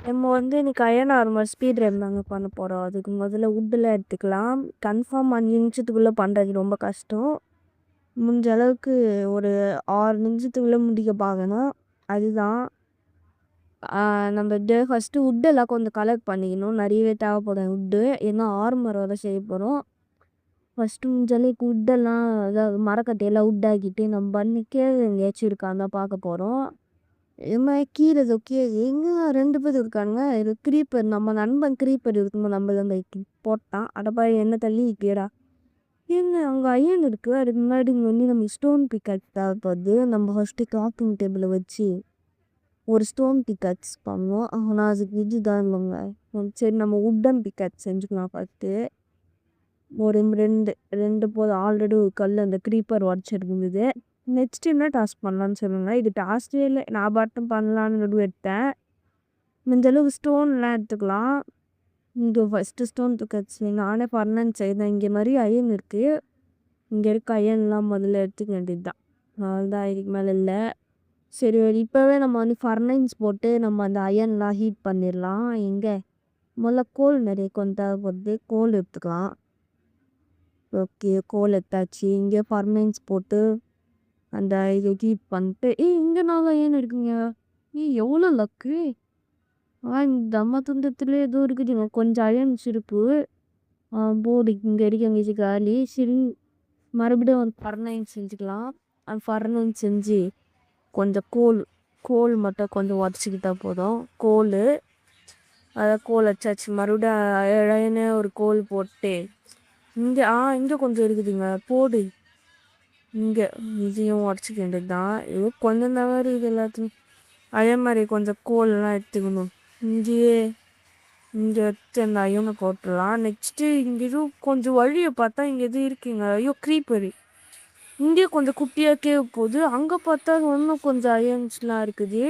நம்ம வந்து இன்னைக்கு அயர்ன் ஆர்மர் ஸ்பீட் ரன் தாங்க பண்ண போகிறோம். அதுக்கு முதல்ல வுட்டில் எடுத்துக்கலாம். கன்ஃபார்ம் 5 நிமிஷத்துக்குள்ளே பண்ணுறது ரொம்ப கஷ்டம். முடிஞ்ச அளவுக்கு ஒரு 6 நிமிஷத்துக்குள்ளே முடிக்க பார்க்கணும். அதுதான் நம்ம ஃபஸ்ட்டு வுட்டெல்லாம் கொஞ்சம் கலெக்ட் பண்ணிக்கணும். நிறையவே தேவைப்படும் வுட்டு. ஏன்னா ஆர்மரோட செய்ய போகிறோம். ஃபஸ்ட்டு முடிஞ்ச அளவுக்கு வுட்டெல்லாம் அதாவது மரக்கட்டையெல்லாம் வுட்டாக்கிட்டு நம்ம பண்ணிக்கே எங்கேயாச்சும் இருக்கான்னு தான் பார்க்க போகிறோம். ஏம்மா கீழே ஏதோ எங்க 2 பேர் இருக்கானுங்க. இது க்ரீப்பர் நம்ம நண்பன் க்ரீப்பர் இருக்கும்போது நம்ம தான் போட்டான். அடப்பா என்ன தள்ளி நிற்கிறா. என்ன அங்கே அயன் இருக்குது. அதுக்கு முன்னாடி வந்து நம்ம ஸ்டோன் பிக்காக்ஸ் தேவைப்படுது. நம்ம ஃபஸ்ட்டு கிராஃப்டிங் டேபிளை வச்சு ஒரு ஸ்டோன் பிக்காக்ஸ் பண்ணுவோம். ஆனால் அதுக்கு இதுதான் இல்லைங்க. சரி நம்ம வுட்டன் பிக்காக்ஸ் செஞ்சுக்கலாம் ஃபஸ்ட்டு. ஒரு 2 போதும். ஆல்ரெடி ஒரு கல் அந்த க்ரீப்பர் உடச்சிருக்குது. நெக்ஸ்ட் என்ன டாஸ்க் பண்ணலான்னு சொல்லுங்கள். இது டாஸ்கே இல்லை, நான் பாட்டும் பண்ணலான்னு எடுத்தேன். இந்த அளவுக்கு ஸ்டோன்லாம் எடுத்துக்கலாம். இங்கே ஃபஸ்ட்டு ஸ்டோன் தூக்கச்சு நானே பண்ணேன்னு செய்தேன். இங்கே மாதிரி அயன் இருக்குது. இங்கே இருக்க அயன்லாம் முதல்ல எடுத்துக்க வேண்டியது தான். அதுதான் இதுக்கு மேலே இல்லை. சரி இப்போவே நம்ம வந்து ஃபர்னைன்ஸ் போட்டு நம்ம அந்த அயன்லாம் ஹீட் பண்ணிடலாம். எங்கே முதல்ல கோல் நிறைய கொஞ்சம் தேவைப்படுது. கோல் எடுத்துக்கலாம். ஓகே கோல் எடுத்தாச்சு. இங்கே ஃபர்னைன்ஸ் போட்டு அந்த இது ஹீட் பண்ணிட்டு இங்கே நாங்கள் அயன் இருக்குங்க. எவ்வளோ லக்கு. இந்த அம்மா துண்டத்துல ஏதோ இருக்குதுங்க. கொஞ்சம் அயன் சிரிப்பு போர்டு இங்கே இருக்கு. அங்கே காலி. சரி மறுபடியும் ஒரு ஃபர்னைன் செஞ்சுக்கலாம். அந்த ஃபர்னைன் செஞ்சு கொஞ்சம் கோல் மட்டும் கொஞ்சம் உடச்சிக்கிட்டா போதும். அதை கோல் வச்சாச்சு. மறுபடியும் அயனே ஒரு கோல் போட்டு இங்கே கொஞ்சம் இருக்குதுங்க. போடு இங்கே இதையும் உடச்சிக்க வேண்டியது தான். ஏதோ கொஞ்சம் தவிர இது எல்லாத்தையும் அதே மாதிரி கொஞ்சம் கோல்லாம் எடுத்துக்கணும். இங்கே எடுத்து அந்த அயனை போட்டுடலாம். நெக்ஸ்ட்டு இங்கே எதுவும் கொஞ்சம் வழியை பார்த்தா இங்கே எதுவும் இருக்குங்க. ஐயோ க்ரீப்பரு. இங்கே கொஞ்சம் குட்டியாக கேட்க போகுது. அங்கே பார்த்தா இன்னும் கொஞ்சம் அயன்ஸ்லாம் இருக்குது.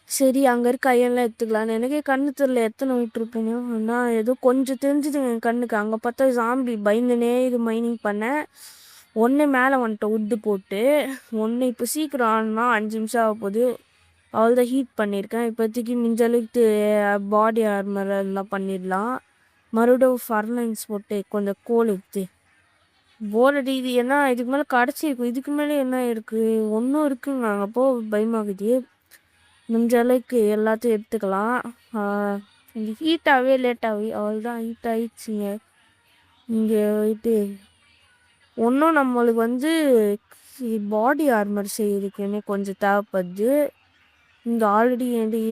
சரி அங்கே இருக்க அயன்லாம் எடுத்துக்கலான்னு எனக்கே கண்ணு தெரியல எத்தனை விட்டுருப்பேனோ. ஆனால் ஏதோ கொஞ்சம் தெரிஞ்சுதுங்க என் கண்ணுக்கு. அங்கே பார்த்தா ஜாம்பி பயந்துனே இது மைனிங் பண்ணேன். ஒன்று மேலே வந்துட்டோம் வுட்டு போட்டு. ஒன்று இப்போ சீக்கிரம் ஆனால் 5 நிமிஷம் ஆக போகுது. அவ்வளோதான் ஹீட் பண்ணியிருக்கேன். இப்போதைக்கு மிஞ்ச அளவுக்கு பாடி ஆர்மர் எல்லாம் பண்ணிடலாம். மறுபடியும் ஃபர்னைன்ஸ் போட்டு கொஞ்சம் கோல் எடுத்து போர் அடிக்குது. ஏன்னா இதுக்கு மேலே கிடச்சிருக்கும். இதுக்கு மேலே என்ன இருக்குது ஒன்றும் இருக்குங்க. அங்கே போ பயமாகுது. முடிஞ்ச அளவுக்கு எல்லாத்தையும் எடுத்துக்கலாம். இங்கே ஹீட்டாகவே லேட்டாகவே அவ்வளோதான் ஹீட் ஆகிடுச்சிங்க. இங்கே போயிட்டு ஒன்றும் நம்மளுக்கு வந்து பாடி ஆர்மர் செய்யறதுக்குன்னு கொஞ்சம் தேவைப்படுது. இங்கே ஆல்ரெடி என்கிட்ட